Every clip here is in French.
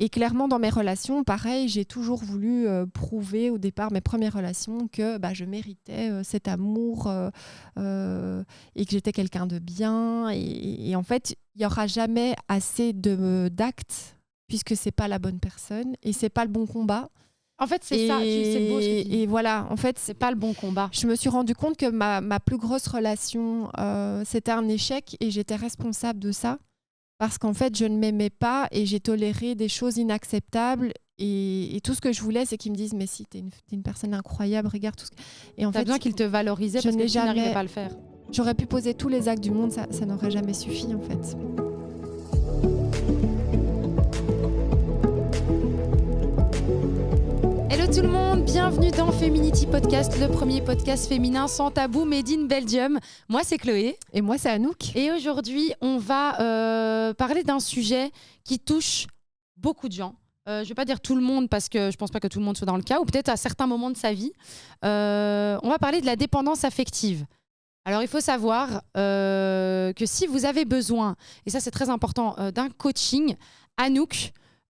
Et clairement, dans mes relations, pareil, j'ai toujours voulu prouver au départ, mes premières relations, que je méritais cet amour et que j'étais quelqu'un de bien. Et en fait, il n'y aura jamais assez d'actes puisque ce n'est pas la bonne personne et ce n'est pas le bon combat. En fait, c'est ça, c'est beau ce que tu dis. Et voilà, en fait, c'est pas le bon combat. Je me suis rendu compte que ma plus grosse relation, c'était un échec et j'étais responsable de ça. Parce qu'en fait, je ne m'aimais pas et j'ai toléré des choses inacceptables. Et tout ce que je voulais, c'est qu'ils me disent « Mais si, t'es une personne incroyable, regarde tout ce que... » Et en T'as fait, besoin qu'ils te valorisaient parce que tu n'arrivais pas à le faire. J'aurais pu poser tous les actes du monde, ça n'aurait jamais suffi, en fait. Hello tout le monde, bienvenue dans Feminity Podcast, le premier podcast féminin sans tabou made in Belgium. Moi c'est Chloé. Et moi c'est Anouk. Et aujourd'hui on va parler d'un sujet qui touche beaucoup de gens. Je ne vais pas dire tout le monde parce que je ne pense pas que tout le monde soit dans le cas, ou peut-être à certains moments de sa vie. On va parler de la dépendance affective. Alors il faut savoir que si vous avez besoin, et ça c'est très important, d'un coaching, Anouk,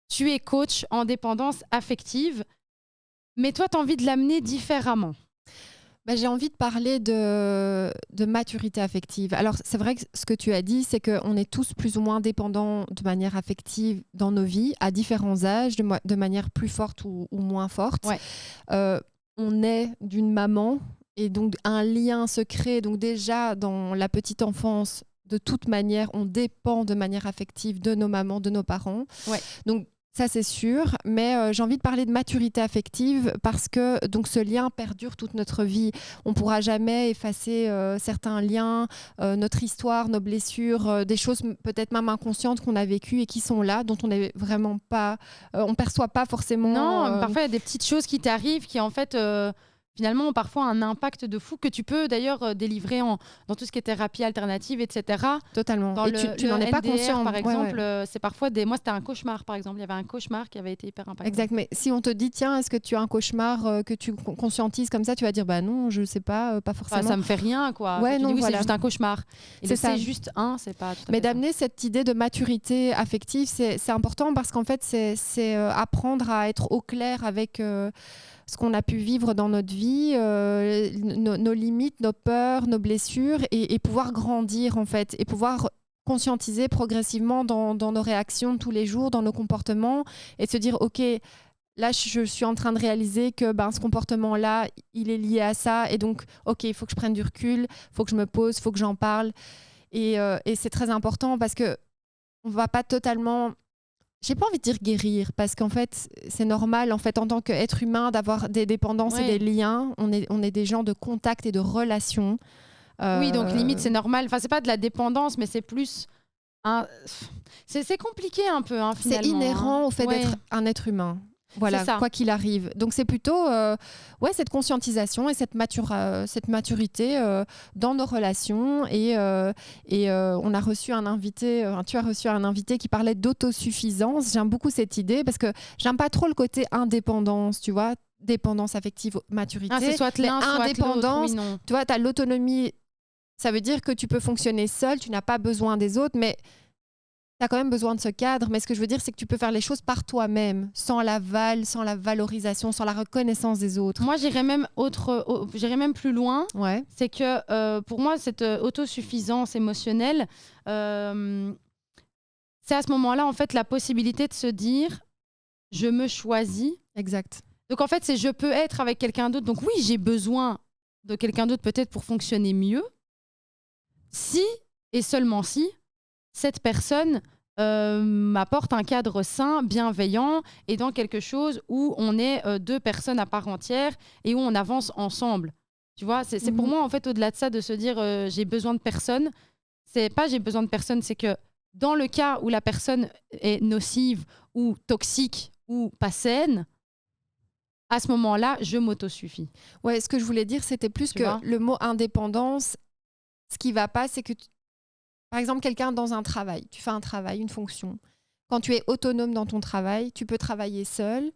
tu es coach en dépendance affective. Mais toi, tu as envie de l'amener différemment. J'ai envie de parler de maturité affective. Alors, c'est vrai que ce que tu as dit, c'est qu'on est tous plus ou moins dépendants de manière affective dans nos vies, à différents âges, de manière plus forte ou moins forte. Ouais. On est d'une maman et donc un lien se crée. Donc déjà, dans la petite enfance, de toute manière, on dépend de manière affective de nos mamans, de nos parents. Ouais. Donc, ça, c'est sûr, mais j'ai envie de parler de maturité affective parce que donc, ce lien perdure toute notre vie. On ne pourra jamais effacer certains liens, notre histoire, nos blessures, des choses peut-être même inconscientes qu'on a vécues et qui sont là, dont on n'est vraiment pas... on ne perçoit pas forcément... Non, parfois il y a des petites choses qui t'arrivent qui en fait... finalement, ont parfois un impact de fou que tu peux d'ailleurs délivrer dans tout ce qui est thérapie alternative, etc. Totalement. Dans et tu n'en es pas conscient. Par exemple, ouais. C'est parfois moi, c'était un cauchemar, par exemple. Il y avait un cauchemar qui avait été hyper impactant. Exact. Mais si on te dit, tiens, est-ce que tu as un cauchemar que tu conscientises comme ça, tu vas dire, bah non, je ne sais pas, pas forcément. Ça me fait rien, quoi. Ouais, non, dis, oui, voilà. c'est juste un cauchemar. Et c'est juste c'est pas tout à fait. Mais d'amener cette idée de maturité affective, c'est important parce qu'en fait, c'est apprendre à être au clair avec ce qu'on a pu vivre dans notre vie, nos limites, nos peurs, nos blessures et pouvoir grandir en fait et pouvoir conscientiser progressivement dans nos réactions de tous les jours, dans nos comportements et se dire ok, là je suis en train de réaliser que ce comportement-là, il est lié à ça et donc ok, il faut que je prenne du recul, il faut que je me pose, il faut que j'en parle et c'est très important parce que on va pas totalement... J'ai pas envie de dire guérir parce qu'en fait c'est normal en fait en tant qu'être humain d'avoir des dépendances et des liens. On est des gens de contact et de relations. Oui, donc limite c'est normal. Enfin c'est pas de la dépendance mais c'est plus c'est compliqué un peu finalement. C'est inhérent au fait d'être un être humain. Voilà, quoi qu'il arrive. Donc c'est plutôt cette conscientisation et cette maturité dans nos relations. Et on a reçu un invité, tu as reçu un invité qui parlait d'autosuffisance. J'aime beaucoup cette idée parce que j'aime pas trop le côté indépendance, tu vois, dépendance affective, maturité. C'est soit l'un, soit indépendance, l'autre. Oui, tu vois, tu as l'autonomie. Ça veut dire que tu peux fonctionner seul, tu n'as pas besoin des autres, mais tu as quand même besoin de ce cadre, mais ce que je veux dire, c'est que tu peux faire les choses par toi-même, sans l'aval, sans la valorisation, sans la reconnaissance des autres. Moi, j'irais même plus loin. Ouais. C'est que pour moi, cette autosuffisance émotionnelle, c'est à ce moment-là, en fait, la possibilité de se dire « je me choisis ». Exact. Donc, en fait, c'est « je peux être avec quelqu'un d'autre ». Donc, oui, j'ai besoin de quelqu'un d'autre peut-être pour fonctionner mieux. Si, et seulement si, cette personne m'apporte un cadre sain, bienveillant et dans quelque chose où on est deux personnes à part entière et où on avance ensemble. Tu vois, c'est pour moi, en fait, au-delà de ça, de se dire j'ai besoin de personne. C'est pas j'ai besoin de personne, c'est que dans le cas où la personne est nocive ou toxique ou pas saine, à ce moment-là, je m'autosuffis. Ouais, ce que je voulais dire, c'était plus que le mot indépendance, ce qui va pas, c'est que par exemple, quelqu'un dans un travail, tu fais un travail, une fonction. Quand tu es autonome dans ton travail, tu peux travailler seul,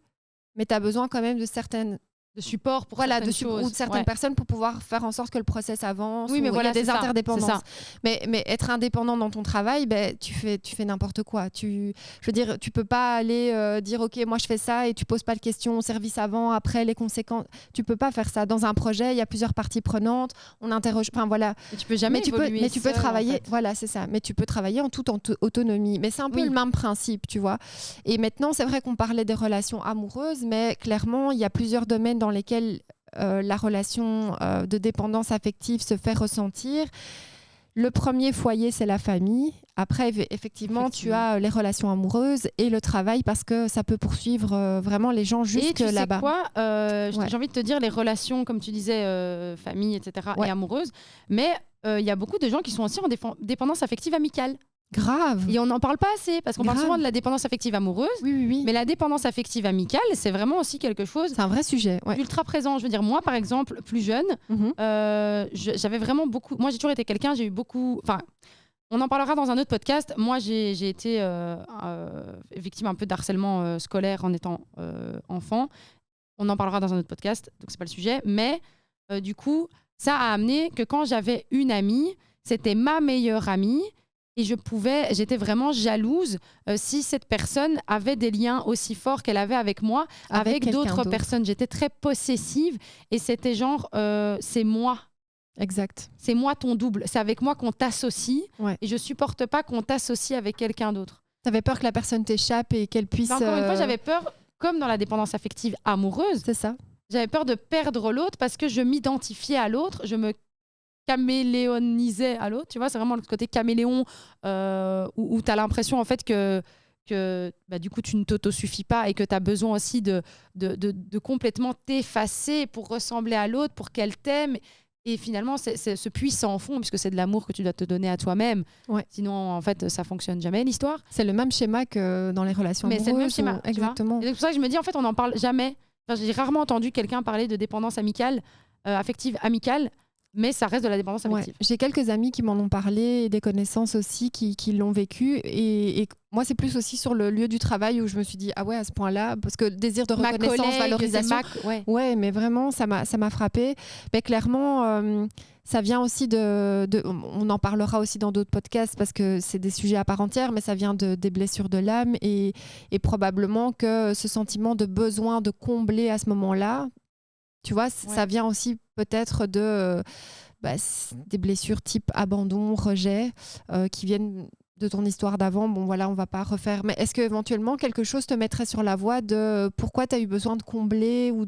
mais tu as besoin quand même de certaines de support pour voilà, certaines choses. ou de certaines personnes pour pouvoir faire en sorte que le process avance. Oui, mais voilà, il y a des interdépendances. Ça. Mais être indépendant dans ton travail, tu fais n'importe quoi. Je veux dire, tu peux pas aller dire ok, moi je fais ça et tu poses pas de questions au service avant, après les conséquences. Tu peux pas faire ça. Dans un projet, il y a plusieurs parties prenantes. On interroge. Enfin voilà. Et tu peux jamais évoluer. Mais tu peux travailler. En fait. Voilà, c'est ça. Mais tu peux travailler en toute autonomie. Mais c'est un peu le même principe, tu vois. Et maintenant, c'est vrai qu'on parlait des relations amoureuses, mais clairement, il y a plusieurs domaines dans lesquels la relation de dépendance affective se fait ressentir. Le premier foyer, c'est la famille. Après, effectivement, tu as les relations amoureuses et le travail parce que ça peut poursuivre vraiment les gens jusque là-bas. Et tu sais quoi, j'ai envie de te dire les relations, comme tu disais, famille, etc. et amoureuses. Mais il y a beaucoup de gens qui sont aussi en dépendance affective amicale. Grave. Et on n'en parle pas assez parce qu'on parle souvent de la dépendance affective amoureuse. Oui. Mais la dépendance affective amicale, c'est vraiment aussi quelque chose. C'est un vrai sujet. Ultra présent. Je veux dire, moi, par exemple, plus jeune, j'avais vraiment beaucoup. Moi, j'ai toujours été quelqu'un, j'ai eu beaucoup. Enfin, on en parlera dans un autre podcast. Moi, j'ai été victime un peu d'harcèlement scolaire en étant enfant. On en parlera dans un autre podcast, donc c'est pas le sujet. Mais du coup, ça a amené que quand j'avais une amie, c'était ma meilleure amie. Et j'étais vraiment jalouse si cette personne avait des liens aussi forts qu'elle avait avec moi, avec d'autres personnes. J'étais très possessive et c'était genre, c'est moi. Exact. C'est moi ton double. C'est avec moi qu'on t'associe et je supporte pas qu'on t'associe avec quelqu'un d'autre. T'avais peur que la personne t'échappe et qu'elle puisse... Encore une fois, j'avais peur, comme dans la dépendance affective amoureuse, c'est ça. J'avais peur de perdre l'autre parce que je m'identifiais à l'autre, je me caméléonisait à l'autre, tu vois, c'est vraiment le côté caméléon où tu as l'impression en fait que du coup tu ne t'autosuffis pas et que tu as besoin aussi de complètement t'effacer pour ressembler à l'autre, pour qu'elle t'aime. Et finalement, c'est ce puits sans fond, puisque c'est de l'amour que tu dois te donner à toi-même. Sinon, en fait, ça fonctionne jamais, l'histoire. C'est le même schéma que dans les relations amoureuses. Mais c'est le même schéma, exactement. Et c'est pour ça que je me dis, en fait, on n'en parle jamais. Enfin, j'ai rarement entendu quelqu'un parler de dépendance amicale, affective amicale, mais ça reste de la dépendance affective. J'ai quelques amis qui m'en ont parlé et des connaissances aussi qui l'ont vécu. Et moi, c'est plus aussi sur le lieu du travail où je me suis dit, ah ouais, à ce point-là, parce que désir de reconnaissance, valorisation. Mais vraiment, ça m'a frappée. Mais clairement, ça vient aussi on en parlera aussi dans d'autres podcasts parce que c'est des sujets à part entière, mais ça vient des blessures de l'âme et probablement que ce sentiment de besoin de combler à ce moment-là, tu vois, ça vient aussi peut-être des blessures type abandon, rejet, qui viennent de ton histoire d'avant. Bon, voilà, on va pas refaire. Mais est-ce qu'éventuellement, quelque chose te mettrait sur la voie de pourquoi tu as eu besoin de combler ou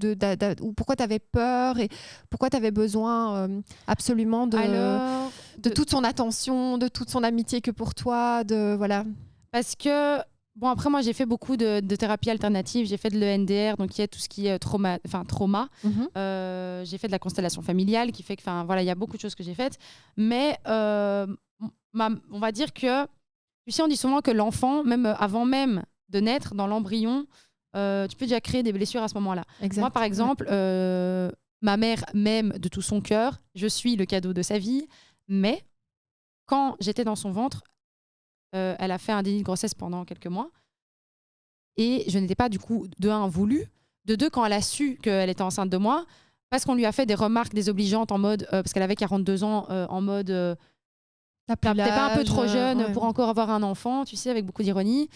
pourquoi tu avais peur et pourquoi tu avais besoin absolument de toute son attention, de toute son amitié que pour toi, voilà. Parce que... Bon, après, moi, j'ai fait beaucoup de thérapie alternative. J'ai fait de l'EMDR, donc il y a tout ce qui est trauma. J'ai fait de la constellation familiale, qui fait que, voilà, il y a beaucoup de choses que j'ai faites. Mais on va dire que, tu sais, on dit souvent que l'enfant, même avant même de naître, dans l'embryon, tu peux déjà créer des blessures à ce moment-là. Exact. Moi, par exemple, ma mère m'aime de tout son cœur. Je suis le cadeau de sa vie. Mais quand j'étais dans son ventre, elle a fait un déni de grossesse pendant quelques mois et je n'étais pas du coup de un voulu, de deux quand elle a su qu'elle était enceinte de moi parce qu'on lui a fait des remarques désobligeantes en mode parce qu'elle avait 42 ans en mode t'es pas un peu trop jeune pour encore avoir un enfant, tu sais, avec beaucoup d'ironie.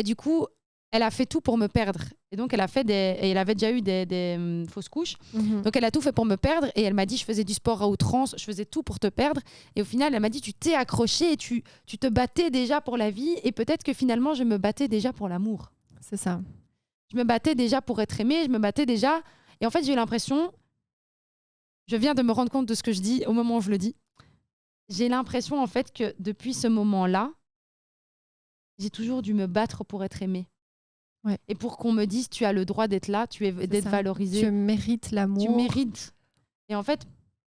Du coup elle a fait tout pour me perdre et donc elle avait déjà eu des fausses couches, donc elle a tout fait pour me perdre et elle m'a dit je faisais du sport à outrance, je faisais tout pour te perdre et au final elle m'a dit tu t'es accroché et tu te battais déjà pour la vie et peut-être que finalement je me battais déjà pour l'amour. C'est ça. Je me battais déjà pour être aimée, je me battais déjà et en fait j'ai eu l'impression, je viens de me rendre compte de ce que je dis au moment où je le dis, j'ai l'impression en fait que depuis ce moment-là j'ai toujours dû me battre pour être aimée. Ouais. Et pour qu'on me dise tu as le droit d'être là, d'être valorisé. Tu mérites l'amour. Tu mérites. Et en fait,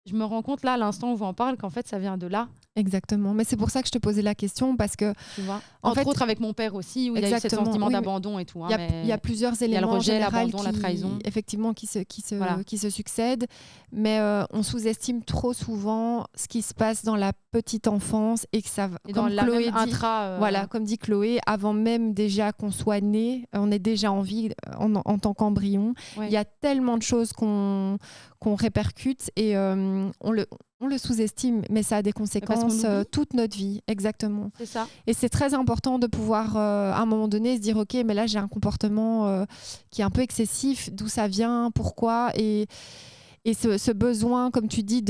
je me rends compte là, à l'instant où on en parle, qu'en fait, ça vient de là. Exactement. Mais c'est pour ça que je te posais la question, parce que Tu vois, en entre fait, autres avec mon père aussi, où il y a eu ce exactement, sentiment oui, mais d'abandon et tout. Hein, il y a plusieurs il y a le éléments en rejet, général l'abandon, la trahison. effectivement, Voilà. qui se succèdent, mais on sous-estime trop souvent ce qui se passe dans la petite enfance et que ça, Et dans comme la Chloé même dit, intra. voilà, comme dit Chloé, avant même déjà qu'on soit né, on est déjà en vie en tant qu'embryon. Ouais. Il y a tellement de choses qu'on répercute et on le sous-estime, mais ça a des conséquences toute notre vie, exactement. C'est ça. Et c'est très important de pouvoir, à un moment donné, se dire, OK, mais là, j'ai un comportement qui est un peu excessif, d'où ça vient, pourquoi, et ce besoin, comme tu dis,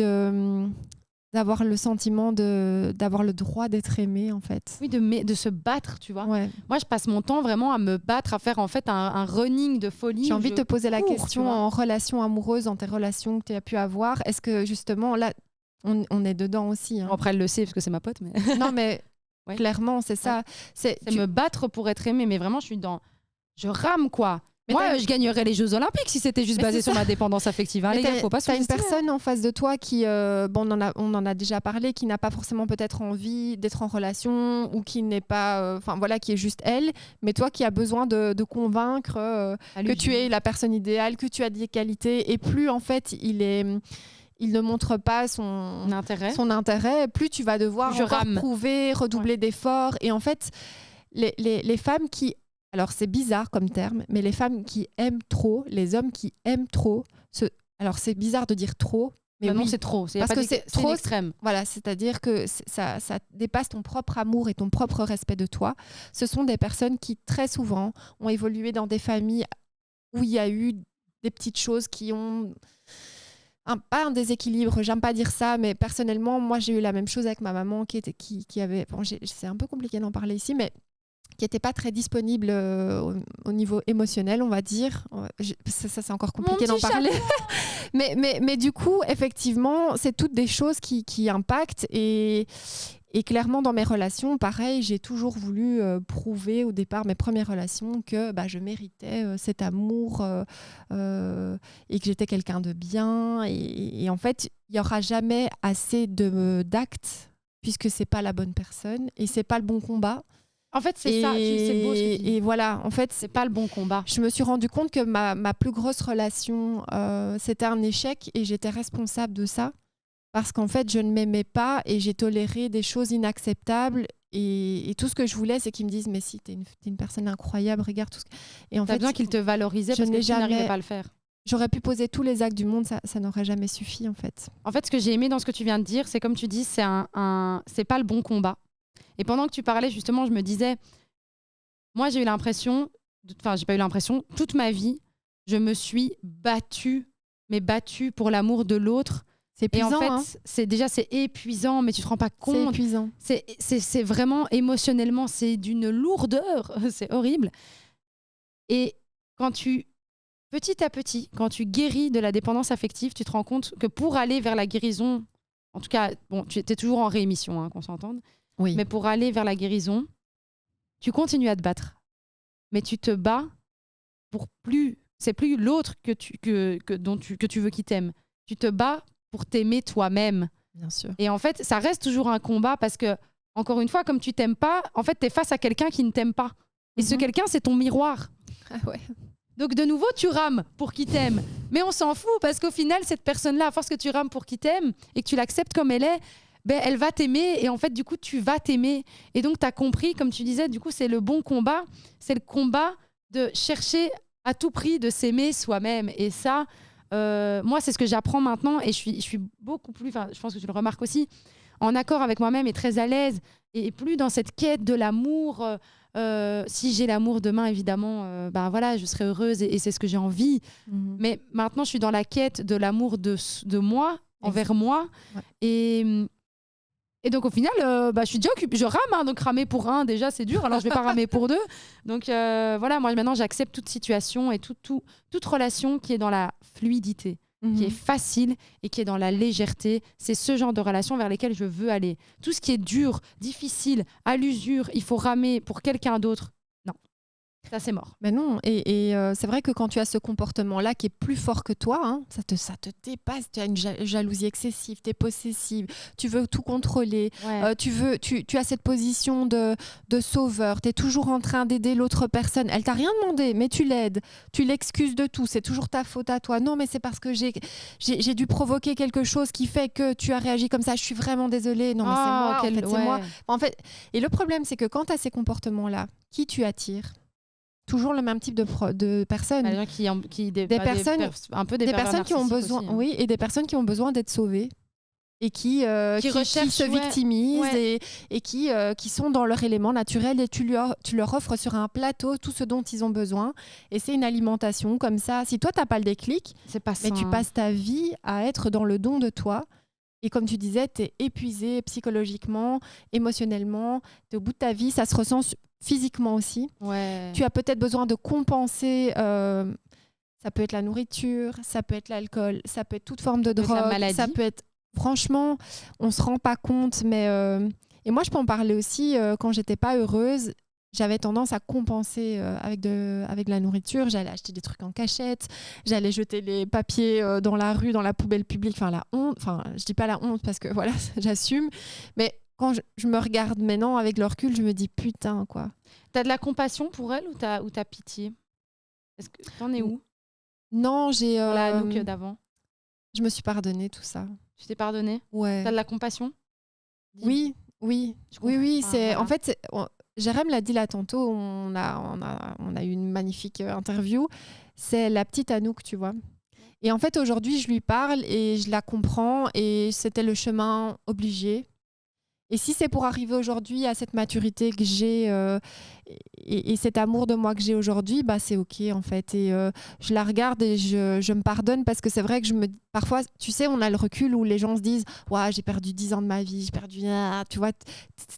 d'avoir le sentiment d'avoir le droit d'être aimé, en fait. Oui, de se battre, tu vois. Ouais. Moi, je passe mon temps vraiment à me battre, à faire en fait un running de folie. J'ai envie de te poser la cours, question en relation amoureuse, dans tes relations que tu as pu avoir. Est-ce que, justement, là, on est dedans aussi. Hein. Après, elle le sait parce que c'est ma pote. Mais... Non, mais ouais. Clairement, c'est ça. Ouais. C'est me battre pour être aimée, mais vraiment, je rame, quoi. Mais moi, je gagnerais les Jeux Olympiques si c'était juste basé sur ma dépendance affective. Hein, les gars, faut pas se T'as une personne en face de toi qui, bon, on en a déjà parlé, qui n'a pas forcément peut-être envie d'être en relation ou qui n'est pas, enfin voilà, qui est juste elle, mais toi qui as besoin de convaincre que tu es la personne idéale, que tu as des qualités, et plus en fait il ne montre pas son intérêt, plus tu vas devoir prouver, redoubler d'efforts, et en fait les femmes qui... Alors, c'est bizarre comme terme, mais les femmes qui aiment trop, les hommes qui aiment trop, alors c'est bizarre de dire trop, mais non, oui, c'est trop. Parce que c'est trop extrême. Voilà, c'est-à-dire que ça dépasse ton propre amour et ton propre respect de toi. Ce sont des personnes qui, très souvent, ont évolué dans des familles où il y a eu des petites choses qui ont... pas un déséquilibre, j'aime pas dire ça, mais personnellement, moi, j'ai eu la même chose avec ma maman qui avait... Bon, c'est un peu compliqué d'en parler ici, mais qui n'était pas très disponible au niveau émotionnel, on va dire. Ça c'est encore compliqué d'en parler. mais du coup, effectivement, c'est toutes des choses qui impactent. Et clairement, dans mes relations, pareil, j'ai toujours voulu prouver au départ, mes premières relations, que je méritais cet amour et que j'étais quelqu'un de bien. Et en fait, il n'y aura jamais assez d'actes, puisque ce n'est pas la bonne personne et ce n'est pas le bon combat. En fait, c'est ça, c'est beau ce que tu dis. Et voilà, en fait, c'est pas le bon combat. Je me suis rendu compte que ma plus grosse relation, c'était un échec, et j'étais responsable de ça parce qu'en fait, je ne m'aimais pas et j'ai toléré des choses inacceptables, et tout ce que je voulais, c'est qu'ils me disent, mais si, t'es une personne incroyable, regarde tout ce que... Et en fait, besoin qu'ils te valorisaient parce que tu n'arrivais pas à le faire. J'aurais pu poser tous les actes du monde, ça n'aurait jamais suffi, en fait. En fait, ce que j'ai aimé dans ce que tu viens de dire, c'est comme tu dis, c'est pas le bon combat. Et pendant que tu parlais, justement, je me disais, moi, j'ai eu l'impression, j'ai pas eu l'impression, toute ma vie, je me suis battue pour l'amour de l'autre. C'est épuisant, et en fait, c'est épuisant, mais tu te rends pas compte. C'est épuisant. C'est vraiment, émotionnellement, c'est d'une lourdeur, c'est horrible. Et petit à petit, quand tu guéris de la dépendance affective, tu te rends compte que pour aller vers la guérison, en tout cas, bon, tu es toujours en réémission, hein, qu'on s'entende. Oui. Mais pour aller vers la guérison, tu continues à te battre. Mais tu te bats pour plus... C'est plus l'autre que tu veux qu'il t'aime. Tu te bats pour t'aimer toi-même. Bien sûr. Et en fait, ça reste toujours un combat parce que, encore une fois, comme tu t'aimes pas, en fait, tu es face à quelqu'un qui ne t'aime pas. Et ce quelqu'un, c'est ton miroir. Ah ouais. Donc, de nouveau, tu rames pour qu'il t'aime. Mais on s'en fout parce qu'au final, cette personne-là, à force que tu rames pour qu'il t'aime et que tu l'acceptes comme elle est, elle va t'aimer, et en fait, du coup, tu vas t'aimer. Et donc, tu as compris, comme tu disais, du coup, c'est le bon combat. C'est le combat de chercher à tout prix de s'aimer soi-même. Et ça, moi, c'est ce que j'apprends maintenant, et je suis beaucoup plus, je pense que tu le remarques aussi, en accord avec moi-même et très à l'aise, et plus dans cette quête de l'amour. Si j'ai l'amour demain, évidemment, voilà, je serai heureuse, et c'est ce que j'ai envie. Mais maintenant, je suis dans la quête de l'amour de moi, envers moi. Ouais. Et donc, au final, je suis déjà occupée. Je rame, hein, donc ramer pour un, déjà, c'est dur. Alors, je ne vais pas ramer pour deux. Donc, voilà, moi, maintenant, j'accepte toute situation et toute relation qui est dans la fluidité, qui est facile et qui est dans la légèreté. C'est ce genre de relation vers lesquelles je veux aller. Tout ce qui est dur, difficile, à l'usure, il faut ramer pour quelqu'un d'autre. Non. Ça, c'est mort. Mais non, et c'est vrai que quand tu as ce comportement-là qui est plus fort que toi, hein, ça te dépasse, tu as une jalousie excessive, tu es possessive, tu veux tout contrôler, Ouais. tu as cette position de sauveur, tu es toujours en train d'aider l'autre personne, elle t'a rien demandé, mais tu l'aides, tu l'excuses de tout, c'est toujours ta faute à toi. Non, mais c'est parce que j'ai dû provoquer quelque chose qui fait que tu as réagi comme ça, je suis vraiment désolée. Non, mais c'est moi, en fait, c'est moi. En fait, et le problème, c'est que quand tu as ces comportements-là, qui tu attires? Toujours le même type de personnes. Les gens des personnes qui ont besoin, aussi, hein. oui, et des personnes qui ont besoin d'être sauvées et qui se victimisent et qui sont dans leur élément naturel, et tu leur offres sur un plateau tout ce dont ils ont besoin, et c'est une alimentation comme ça. Si toi t'as pas le déclic, c'est pas mais ça, tu passes ta vie à être dans le don de toi. Et comme tu disais, tu es épuisé psychologiquement, émotionnellement, tu es au bout de ta vie, ça se ressent physiquement aussi. Ouais. Tu as peut-être besoin de compenser, ça peut être la nourriture, ça peut être l'alcool, ça peut être toute forme de drogue, la maladie. ça peut être... Franchement, on se rend pas compte, mais... Et moi, je peux en parler aussi, quand j'étais pas heureuse, j'avais tendance à compenser avec de la nourriture. J'allais acheter des trucs en cachette, j'allais jeter les papiers dans la rue, dans la poubelle publique, enfin la honte, enfin je dis pas la honte parce que voilà, j'assume, mais quand je me regarde maintenant avec le recul, je me dis putain quoi. T'as de la compassion pour elle ou t'as pitié? Est-ce que t'en es où? Non, j'ai... la Anouk d'avant. Je me suis pardonné tout ça. Tu t'es pardonné? Ouais. T'as de la compassion? Oui. C'est... En fait, Jérém l'a dit là tantôt, on a eu une magnifique interview. C'est la petite Anouk, tu vois. Et en fait, aujourd'hui, je lui parle et je la comprends, et c'était le chemin obligé. Et si c'est pour arriver aujourd'hui à cette maturité que j'ai et cet amour de moi que j'ai aujourd'hui, bah c'est OK en fait. Et je la regarde et je me pardonne, parce que c'est vrai que parfois, tu sais, on a le recul où les gens se disent « Ouais, j'ai perdu 10 ans de ma vie, j'ai perdu... » Tu vois,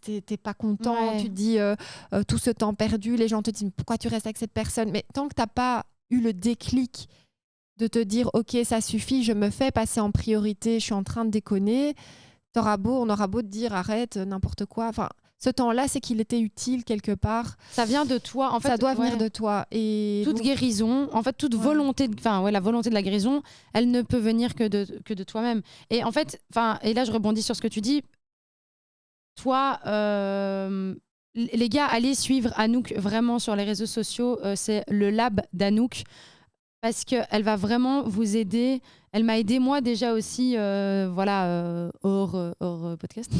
t'es pas content, tu te dis tout ce temps perdu, les gens te disent « Pourquoi tu restes avec cette personne ?» Mais tant que t'as pas eu le déclic de te dire « OK, ça suffit, je me fais passer en priorité, je suis en train de déconner », on aura beau te dire arrête, n'importe quoi. Enfin, ce temps-là, c'est qu'il était utile quelque part. Ça vient de toi. En fait, ça doit venir de toi. Et toute guérison, en fait, toute volonté, la volonté de la guérison, elle ne peut venir que de toi-même. Et en fait, et là, je rebondis sur ce que tu dis. Toi, les gars, allez suivre Anouk vraiment sur les réseaux sociaux. C'est le lab d'Anouk, parce qu'elle va vraiment vous aider. Elle m'a aidé moi déjà aussi, hors podcast.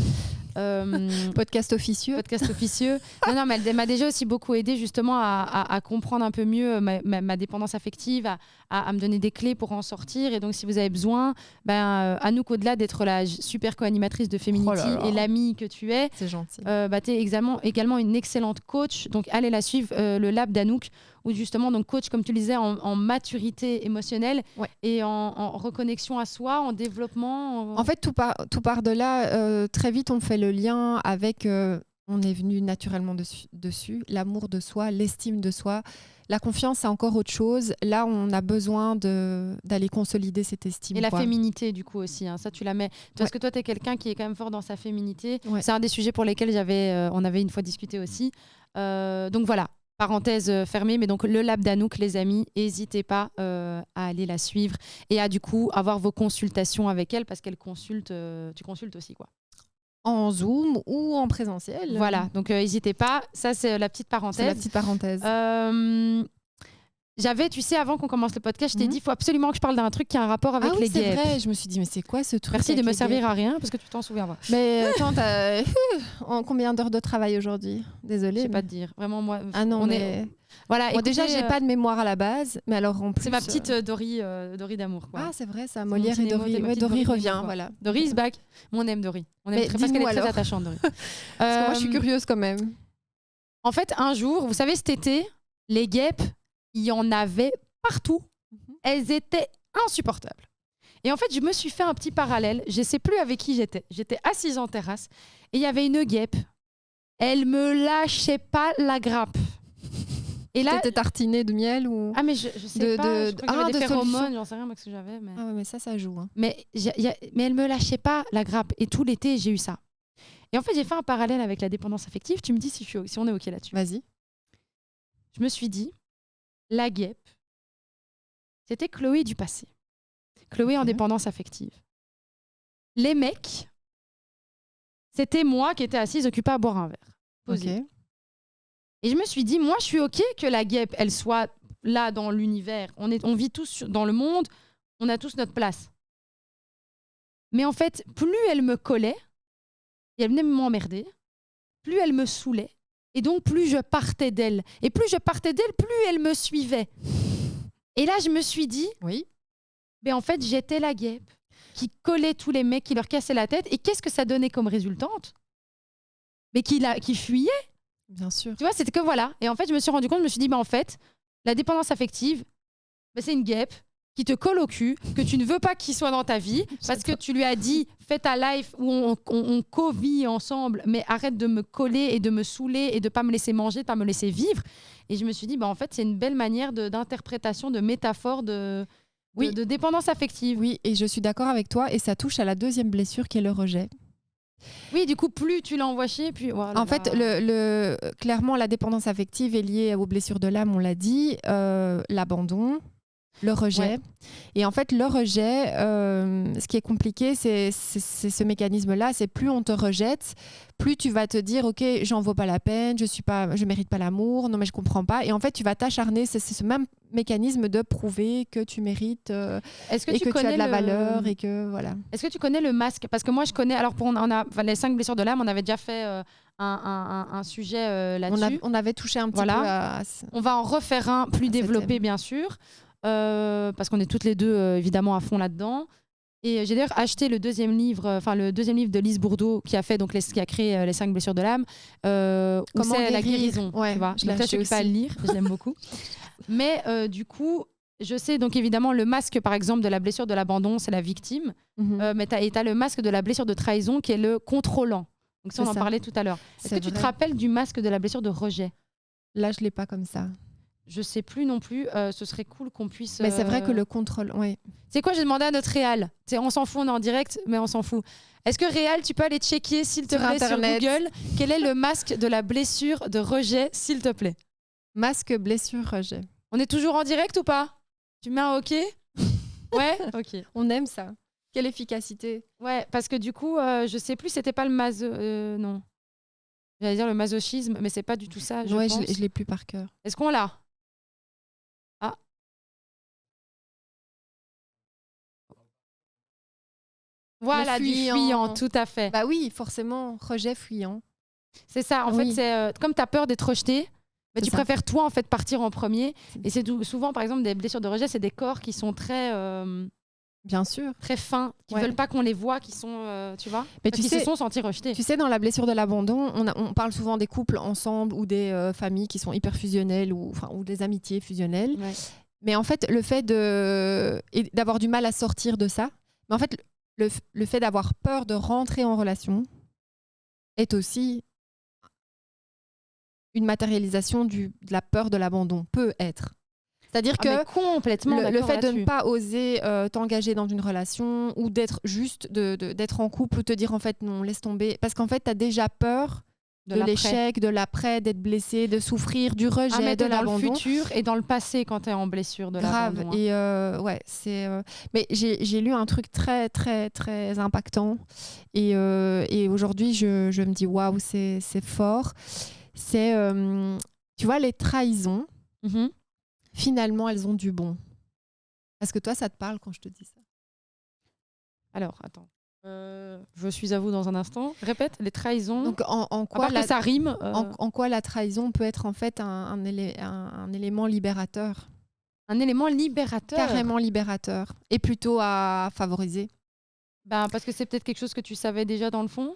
Podcast officieux. Podcast officieux. Non, mais elle m'a déjà aussi beaucoup aidé justement à comprendre un peu mieux ma dépendance affective, à me donner des clés pour en sortir. Et donc, si vous avez besoin, Anouk, au-delà d'être la super co-animatrice de Féminity et l'amie que tu es, c'est gentil. Tu es également une excellente coach. Donc, allez la suivre, le lab d'Anouk, où justement, donc, coach, comme tu le disais, en maturité émotionnelle et en reconnexion à soi, en développement. En fait, tout part de là. Très vite, on fait le lien avec... on est venu naturellement dessus. L'amour de soi, l'estime de soi. La confiance, c'est encore autre chose. Là, on a besoin d'aller consolider cette estime. Et la féminité, du coup, aussi. Hein. Ça, tu la mets. Parce que toi, tu es quelqu'un qui est quand même fort dans sa féminité. Ouais. C'est un des sujets pour lesquels on avait une fois discuté aussi. Donc voilà. Parenthèse fermée, mais donc le lab d'Anouk, les amis, n'hésitez pas à aller la suivre et à du coup avoir vos consultations avec elle, parce qu'elle consulte, tu consultes aussi quoi. En Zoom ou en présentiel. Voilà, donc n'hésitez pas, ça c'est la petite parenthèse. C'est la petite parenthèse. J'avais, tu sais, avant qu'on commence le podcast, je t'ai dit il faut absolument que je parle d'un truc qui a un rapport avec les guêpes. C'est vrai, je me suis dit mais c'est quoi ce truc? Merci de me servir à rien parce que tu t'en souviens pas. Mais attends, t'as combien d'heures de travail aujourd'hui? Désolée. Je sais pas te dire. Vraiment moi. Ah non, mais voilà. Écoutez, déjà, j'ai pas de mémoire à la base, mais alors en plus. C'est ma petite Dory d'amour quoi. Ah c'est vrai ça, Molière et Dory. Ouais, Dory revient, voilà. Dory is back. On aime Dory. On aime parce qu'elle est très attachante Dory. Parce que moi je suis curieuse quand même. En fait, un jour, vous savez, cet été, les guêpes, il y en avait partout. Elles étaient insupportables. Et en fait, je me suis fait un petit parallèle. Je ne sais plus avec qui j'étais. J'étais assise en terrasse et il y avait une guêpe. Elle me lâchait pas la grappe. Et là, t'étais tartinée de miel ou... Ah mais je sais pas. Je crois qu'il y avait des phéromones, j'en sais rien ce que j'avais. Mais... Ah ouais, mais ça joue. Hein. Mais elle me lâchait pas la grappe. Et tout l'été, j'ai eu ça. Et en fait, j'ai fait un parallèle avec la dépendance affective. Tu me dis si on est OK là-dessus. Vas-y. je me suis dit, la guêpe, c'était Chloé du passé. Chloé en dépendance affective. Les mecs, c'était moi qui étais assise occupée à boire un verre. Posée. Et je me suis dit, moi, je suis OK que la guêpe, elle soit là dans l'univers. On vit tous dans le monde, on a tous notre place. Mais en fait, plus elle me collait, et elle venait m'emmerder, plus elle me saoulait. Et donc, plus je partais d'elle. Et plus je partais d'elle, plus elle me suivait. Et là, je me suis dit, ben en fait, j'étais la guêpe qui collait tous les mecs, qui leur cassait la tête. Et qu'est-ce que ça donnait comme résultante? Mais qui fuyait. Bien sûr. Tu vois, c'était que voilà. Et en fait, je me suis rendu compte, je me suis dit, ben en fait, la dépendance affective, ben, c'est une guêpe qui te colle au cul, que tu ne veux pas qu'il soit dans ta vie, parce que tu lui as dit, fais ta life où on co-vit ensemble, mais arrête de me coller et de me saouler et de pas me laisser manger, de pas me laisser vivre. Et je me suis dit, bah, en fait, c'est une belle manière d'interprétation, de métaphore, de dépendance affective. Oui, et je suis d'accord avec toi, et ça touche à la deuxième blessure qui est le rejet. Oui, du coup, plus tu l'envoies chier, plus... En fait, clairement, la dépendance affective est liée aux blessures de l'âme, on l'a dit, l'abandon, le rejet. Ouais. Et en fait, le rejet, ce qui est compliqué, c'est ce mécanisme-là. C'est plus on te rejette, plus tu vas te dire, OK, j'en vaux pas la peine, je mérite pas l'amour, non mais je comprends pas. Et en fait, tu vas t'acharner. C'est ce même mécanisme de prouver que tu mérites et que tu as de la valeur. Et que, voilà. Est-ce que tu connais le masque? Parce que moi, je connais... Alors, les 5 blessures de l'âme, on avait déjà fait... un sujet là-dessus. On avait touché un petit peu à... On va en refaire un plus développé, bien sûr. Parce qu'on est toutes les deux évidemment à fond là-dedans. Et j'ai d'ailleurs acheté le deuxième livre de Lise Bourdeau qui a créé les 5 blessures de l'âme. Comment c'est la guérison. Ouais, tu vois. Je ne suis pas à le lire, je l'aime beaucoup. Mais du coup, je sais donc évidemment le masque par exemple de la blessure de l'abandon, c'est la victime. Mais tu as le masque de la blessure de trahison qui est le contrôlant. Donc ça, on en parlait tout à l'heure. Est-ce que tu te rappelles du masque de la blessure de rejet? Là, je ne l'ai pas comme ça. Je sais plus non plus. Ce serait cool qu'on puisse... Mais c'est vrai que le contrôle... Oui. C'est quoi? J'ai demandé à notre Réal. On s'en fout, on est en direct, mais on s'en fout. Est-ce que Réal, tu peux aller checker, s'il te plaît, sur Google, quel est le masque de la blessure de rejet, s'il te plaît? Masque blessure rejet. On est toujours en direct ou pas? Tu mets un OK? Ouais. OK. On aime ça. Quelle efficacité. Ouais, parce que du coup, je sais plus, c'était pas le non. J'allais dire le masochisme, mais c'est pas du tout ça, je pense. Je l'ai plus par cœur. Est-ce qu'on l'a? Ah. Voilà, du fuyant, tout à fait. Bah oui, forcément, rejet fuyant. C'est ça, en fait, c'est comme tu as peur d'être rejeté, mais tu préfères toi en fait partir en premier. Et c'est souvent, par exemple, des blessures de rejet, c'est des corps qui sont très... Bien sûr. Très fins, qui veulent pas qu'on les voit, qui sont, tu vois, mais qui se sont sentis rejetés. Tu sais, dans la blessure de l'abandon, on parle souvent des couples ensemble ou des familles qui sont hyper fusionnelles ou des amitiés fusionnelles. Ouais. Mais en fait, le fait d'avoir du mal à sortir de ça, mais en fait, le fait d'avoir peur de rentrer en relation est aussi une matérialisation de la peur de l'abandon, peut être. C'est-à-dire que complètement le fait de ne pas oser t'engager dans une relation ou d'être juste d'être en couple ou te dire en fait non, laisse tomber, parce qu'en fait tu as déjà peur de l'échec, de l'après, d'être blessé, de souffrir, du rejet, de l'abandon. Dans le futur et dans le passé quand tu es en blessure de l'abandon. Grave. Et ouais, c'est mais j'ai lu un truc très très très impactant et aujourd'hui je me dis waouh, c'est fort. C'est tu vois, les trahisons. Finalement, elles ont du bon. Est-ce que toi, ça te parle quand je te dis ça? Alors, attends. Je suis à vous dans un instant. Répète, les trahisons. Donc, en quoi ça rime en quoi la trahison peut être en fait un élément libérateur? Un élément libérateur? Carrément libérateur. Et plutôt à favoriser. Parce que c'est peut-être quelque chose que tu savais déjà dans le fond?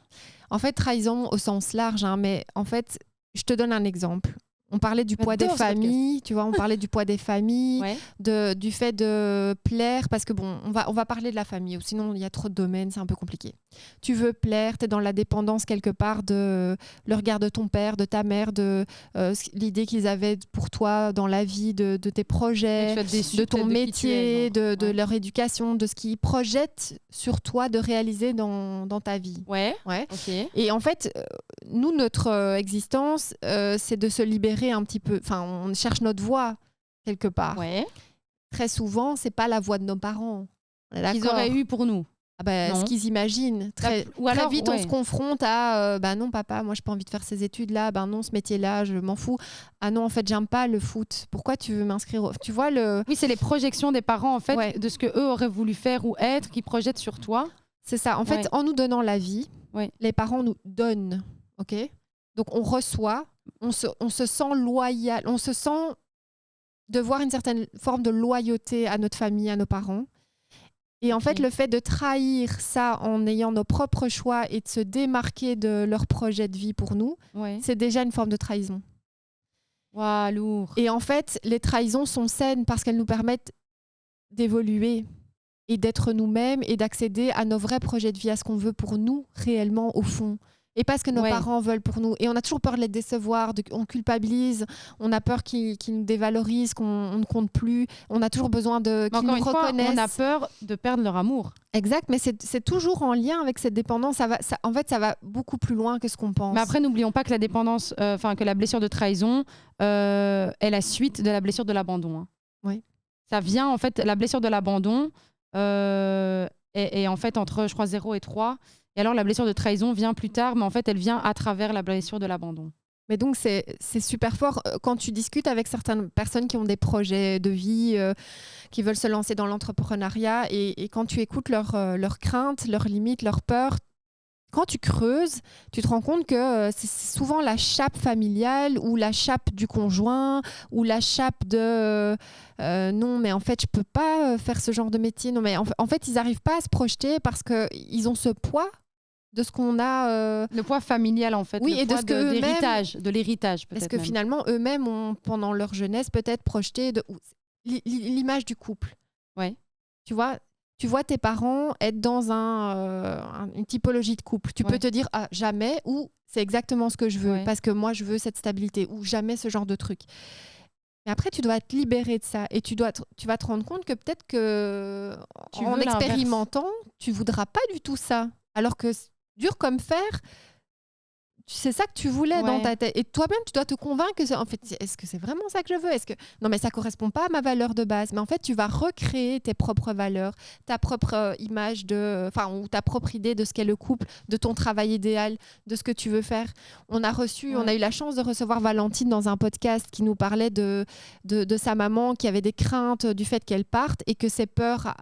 En fait, trahison au sens large, hein, mais en fait, je te donne un exemple. On parlait du poids des familles, tu vois, on parlait du poids des familles, du fait de plaire, parce que bon, on va parler de la famille, ou sinon il y a trop de domaines, c'est un peu compliqué. Tu veux plaire, tu es dans la dépendance quelque part de le regard de ton père, de ta mère, de l'idée qu'ils avaient pour toi dans la vie, de tes projets, de ton métier, de leur éducation, de ce qu'ils projettent sur toi de réaliser dans ta vie. Ouais. Okay. Et en fait, nous, notre existence, c'est de se libérer s'inspirer un petit peu, enfin, on cherche notre voie quelque part. Ouais. Très souvent, c'est pas la voie de nos parents. Qu'ils auraient eu pour nous. Ce qu'ils imaginent. Très vite, on se confronte à non, papa, moi, j'ai pas envie de faire ces études-là. Non, ce métier-là, je m'en fous. Ah non, en fait, j'aime pas le foot. Pourquoi tu veux m'inscrire Tu vois Oui, c'est les projections des parents, en fait, de ce qu'eux auraient voulu faire ou être, qui projettent sur toi. C'est ça. En fait, en nous donnant la vie, les parents nous donnent. OK ? Donc, on reçoit, on se sent loyal, on se sent devoir une certaine forme de loyauté à notre famille, à nos parents. Et en fait, le fait de trahir ça en ayant nos propres choix et de se démarquer de leur projet de vie pour nous, c'est déjà une forme de trahison. Waouh, lourd. Et en fait, les trahisons sont saines parce qu'elles nous permettent d'évoluer et d'être nous-mêmes et d'accéder à nos vrais projets de vie, à ce qu'on veut pour nous réellement au fond. Et pas ce que nos parents veulent pour nous. Et on a toujours peur de les décevoir, on culpabilise, on a peur qu'ils nous dévalorisent, qu'on ne compte plus. On a toujours besoin qu'ils nous reconnaissent. On a peur de perdre leur amour. Exact, mais c'est toujours en lien avec cette dépendance. En fait, ça va beaucoup plus loin que ce qu'on pense. Mais après, n'oublions pas que la dépendance, que la blessure de trahison est la suite de la blessure de l'abandon. Hein. Oui. Ça vient, en fait, la blessure de l'abandon est en fait entre, je crois, 0 et 3. Et alors, la blessure de trahison vient plus tard, mais en fait, elle vient à travers la blessure de l'abandon. Mais donc, c'est super fort. Quand tu discutes avec certaines personnes qui ont des projets de vie, qui veulent se lancer dans l'entrepreneuriat, et quand tu écoutes leurs craintes, leurs limites, leurs peurs, quand tu creuses, tu te rends compte que c'est souvent la chape familiale ou la chape du conjoint ou la chape de non, mais en fait, je peux pas faire ce genre de métier. Non, mais en fait, ils n'arrivent pas à se projeter parce qu'ils ont ce poids de ce qu'on a... Le poids familial, en fait. Oui, et de ce que de l'héritage, peut-être. Parce que finalement, eux-mêmes ont, pendant leur jeunesse, peut-être projeté l'image du couple. Ouais. Tu vois tes parents être dans une typologie de couple. Tu peux te dire jamais, ou c'est exactement ce que je veux, parce que moi, je veux cette stabilité, ou jamais ce genre de truc. Mais après, tu dois te libérer de ça et tu vas te rendre compte que peut-être que en expérimentant, tu voudras pas du tout ça. Alors que dur comme fer, c'est ça que tu voulais dans ta tête. Et toi-même, tu dois te convaincre que en fait, est-ce que c'est vraiment ça que je veux ? Non, mais ça correspond pas à ma valeur de base. Mais en fait, tu vas recréer tes propres valeurs, ta propre image ou ta propre idée de ce qu'est le couple, de ton travail idéal, de ce que tu veux faire. On a eu la chance de recevoir Valentine dans un podcast qui nous parlait de sa maman qui avait des craintes du fait qu'elle parte et que ses peurs...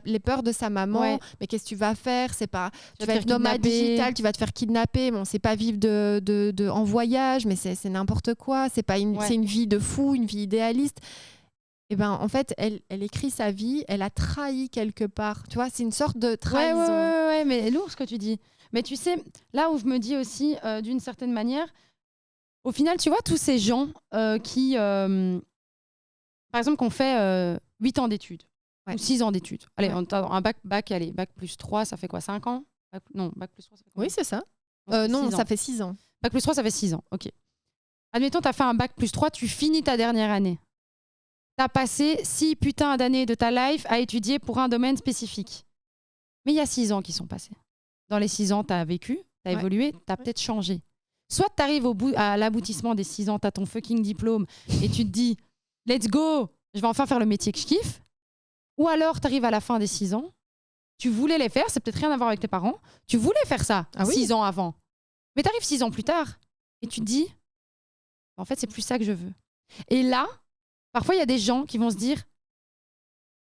les peurs de sa maman, mais qu'est-ce que tu vas faire ? Tu vas être nomade digital, tu vas te faire kidnapper, bon, c'est pas vivre en voyage, mais c'est n'importe quoi, c'est une vie de fou, une vie idéaliste. Et ben en fait, elle écrit sa vie, elle a trahi quelque part. Tu vois, c'est une sorte de trahison. Ouais, mais lourd ce que tu dis. Mais tu sais, là où je me dis aussi, d'une certaine manière, au final, tu vois, tous ces gens qui, par exemple, qui ont fait 8 ans d'études, ou 6 ans d'études. Allez, un bac plus 3, ça fait quoi, 5 ans ? Bac plus 3, ça fait quoi ? Oui, c'est ça. Ça fait 6 ans. Bac plus 3, ça fait 6 ans, ok. Admettons, tu as fait un bac plus 3, tu finis ta dernière année. Tu as passé 6 putains d'années de ta life à étudier pour un domaine spécifique. Mais il y a 6 ans qui sont passés. Dans les 6 ans, tu as vécu, tu as évolué, tu as peut-être changé. Soit tu arrives à l'aboutissement des 6 ans, tu as ton fucking diplôme et tu te dis « Let's go, je vais enfin faire le métier que je kiffe ». Ou alors, tu arrives à la fin des 6 ans, tu voulais les faire, c'est peut-être rien à voir avec tes parents, tu voulais faire ça 6 ans avant. Mais tu arrives 6 ans plus tard et tu te dis, en fait, c'est plus ça que je veux. Et là, parfois, il y a des gens qui vont se dire,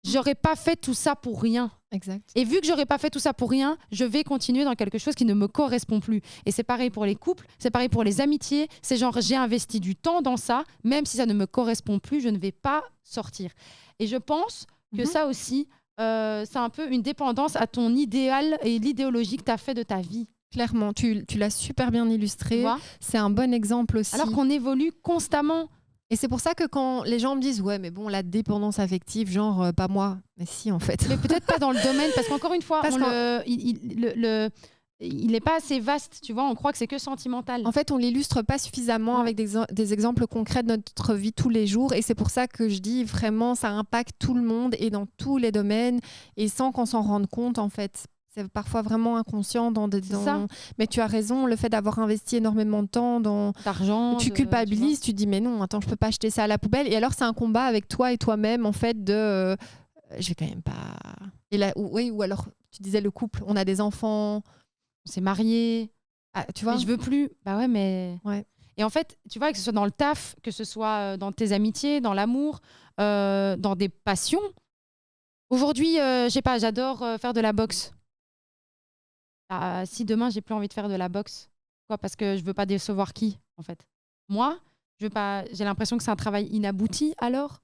j'aurais pas fait tout ça pour rien. Exact. Et vu que j'aurais pas fait tout ça pour rien, je vais continuer dans quelque chose qui ne me correspond plus. Et c'est pareil pour les couples, c'est pareil pour les amitiés. C'est genre, j'ai investi du temps dans ça, même si ça ne me correspond plus, je ne vais pas sortir. Et je pense que ça aussi, c'est un peu une dépendance à ton idéal et l'idéologie que tu as fait de ta vie. Clairement, tu l'as super bien illustré. C'est un bon exemple aussi. Alors qu'on évolue constamment. Et c'est pour ça que quand les gens me disent « Ouais, mais bon, la dépendance affective, genre, pas moi. » Mais si, en fait. Mais peut-être pas dans le domaine, parce qu'encore une fois, il n'est pas assez vaste, tu vois, on croit que c'est que sentimental. En fait, on l'illustre pas suffisamment avec des exemples concrets de notre vie tous les jours, et c'est pour ça que je dis vraiment, ça impacte tout le monde et dans tous les domaines, et sans qu'on s'en rende compte, en fait. c'est parfois vraiment inconscient. C'est ça. Mais tu as raison, le fait d'avoir investi énormément de temps dans... D'argent. Tu culpabilises, tu dis mais non, attends, je peux pas acheter ça à la poubelle. Et alors c'est un combat avec toi et toi-même en fait de je vais quand même pas. Et là, oui, ou alors tu disais le couple, on a des enfants, On s'est mariés. tu vois. Mais je veux plus. Bah ouais, mais. Ouais. Et en fait, tu vois, que ce soit dans le taf, que ce soit dans tes amitiés, dans l'amour, dans des passions. Aujourd'hui, je sais pas, j'adore faire de la boxe. Si demain j'ai plus envie de faire de la boxe, quoi, parce que je veux pas décevoir qui, en fait. Moi, je veux pas. J'ai l'impression que c'est un travail inabouti, alors.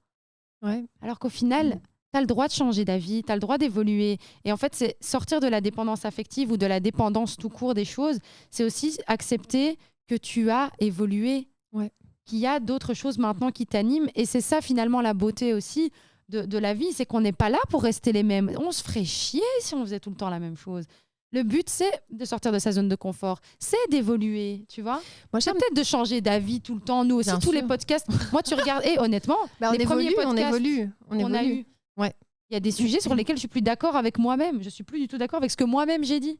Ouais. Alors qu'au final, tu as le droit de changer d'avis, tu as le droit d'évoluer. Et en fait, c'est sortir de la dépendance affective ou de la dépendance tout court des choses. C'est aussi accepter que tu as évolué, Ouais. qu'il y a d'autres choses maintenant qui t'animent. Et c'est ça, finalement, la beauté aussi de la vie, c'est qu'on n'est pas là pour rester les mêmes. On se ferait chier si on faisait tout le temps la même chose. Le but, c'est de sortir de sa zone de confort. C'est d'évoluer, tu vois. Moi, C'est peut-être de changer d'avis tout le temps. Nous aussi, Bien tous les sûr. podcasts. Moi, tu regardes... Et honnêtement, Bah, on les premiers évolue, on podcasts évolue. qu'on a eu, Ouais. il y a des sujets sur lesquels je suis plus d'accord avec moi-même. Je suis plus du tout d'accord avec ce que moi-même j'ai dit.